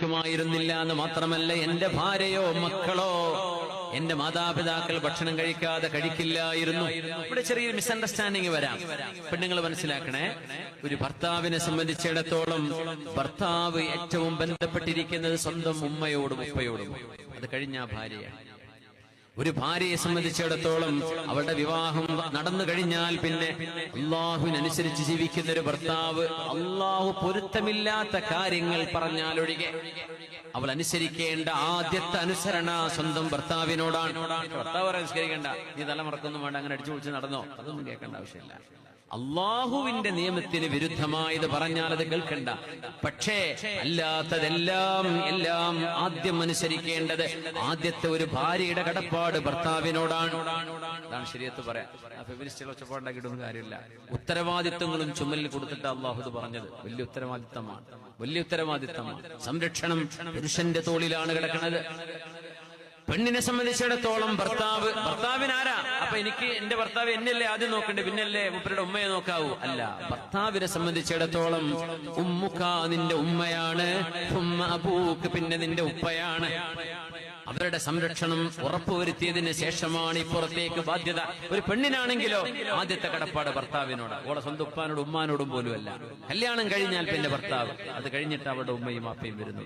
ുമായിരുന്നില്ല എന്ന് മാത്രമല്ല, എന്റെ ഭാര്യയോ മക്കളോ എന്റെ മാതാപിതാക്കൾ ഭക്ഷണം കഴിക്കാതെ കഴിക്കില്ലായിരുന്നു. ഇവിടെ ചെറിയൊരു മിസ്അണ്ടർസ്റ്റാൻഡിങ് വരാം. പെണ്ണുങ്ങൾ മനസ്സിലാക്കണേ, ഒരു ഭർത്താവിനെ സംബന്ധിച്ചിടത്തോളം ഭർത്താവ് ഏറ്റവും ബന്ധപ്പെട്ടിരിക്കുന്നത് സ്വന്തം ഉമ്മയോടും ഉപ്പയോടും, അത് കഴിഞ്ഞ ഭാര്യയാണ്. ഒരു ഭാര്യയെ സംബന്ധിച്ചിടത്തോളം അവളുടെ വിവാഹം നടന്നു കഴിഞ്ഞാൽ പിന്നെ അള്ളാഹുവിനനുസരിച്ച് ജീവിക്കുന്ന ഒരു ഭർത്താവ് അള്ളാഹു പൊരുത്തമില്ലാത്ത കാര്യങ്ങൾ പറഞ്ഞാലൊഴികെ അവൾ അനുസരിക്കേണ്ട ആദ്യത്തെ അനുസരണ സ്വന്തം ഭർത്താവിനോടാണ്. ഭർത്താവ് അനുസരിക്കേണ്ട, നീ തലമറക്കൊന്നും വേണ്ട, അങ്ങനെ അടിച്ചു പൊളിച്ച് നടന്നോ, അതൊന്നും കേൾക്കേണ്ട ആവശ്യമില്ല. അള്ളാഹുവിന്റെ നിയമത്തിന് വിരുദ്ധമായത് പറഞ്ഞാൽ അത് കേൾക്കണ്ട. പക്ഷേ അല്ലാത്തതെല്ലാം ആദ്യം അനുസരിക്കേണ്ടത് ആദ്യത്തെ ഒരു ഭാര്യയുടെ കടപ്പാട് ഭർത്താവിനോടാണ്. അതാണ് ശരീഅത്ത് പറയാം. ഫെമിനിസ്റ്റുകൾ ഒച്ചപ്പാടുണ്ടാക്കിയിട്ടൊന്നും കാര്യമില്ല. ഉത്തരവാദിത്വങ്ങളും ചുമലിൽ കൊടുത്തിട്ട് അള്ളാഹു ഇത് പറഞ്ഞത് വലിയ ഉത്തരവാദിത്തമാണ്, വലിയ ഉത്തരവാദിത്തമാണ്. സംരക്ഷണം പുരുഷന്റെ തോളിലാണ് കിടക്കുന്നത്. പെണ്ണിനെ സംബന്ധിച്ചിടത്തോളം ഭർത്താവിനാരാ? അപ്പൊ എനിക്ക് എന്റെ ഭർത്താവ് എന്നല്ലേ ആദ്യം നോക്കണ്ടേ, പിന്നല്ലേ മൂപ്പരുടെ ഉമ്മയെ നോക്കാവൂ? അല്ല, ഭർത്താവിനെ സംബന്ധിച്ചിടത്തോളം ഉമ്മുക നിന്റെ ഉമ്മയാണ്, ഉമ്മ അബൂക്ക് പിന്നെ നിന്റെ ഉപ്പയാണ്. അവരുടെ സംരക്ഷണം ഉറപ്പുവരുത്തിയതിന് ശേഷമാണ് ഇപ്പുറത്തേക്ക് ബാധ്യത. ഒരു പെണ്ണിനാണെങ്കിലോ ആദ്യത്തെ കടപ്പാട് ഭർത്താവിനോട്, ഓളെ സ്വന്തം ഉപ്പാനോടും ഉമ്മാനോടും പോലുമല്ല. കല്യാണം കഴിഞ്ഞാൽ പിന്നെ ഭർത്താവ്, അത് കഴിഞ്ഞിട്ട് അവരുടെ ഉമ്മയും അപ്പയും വരുന്നു.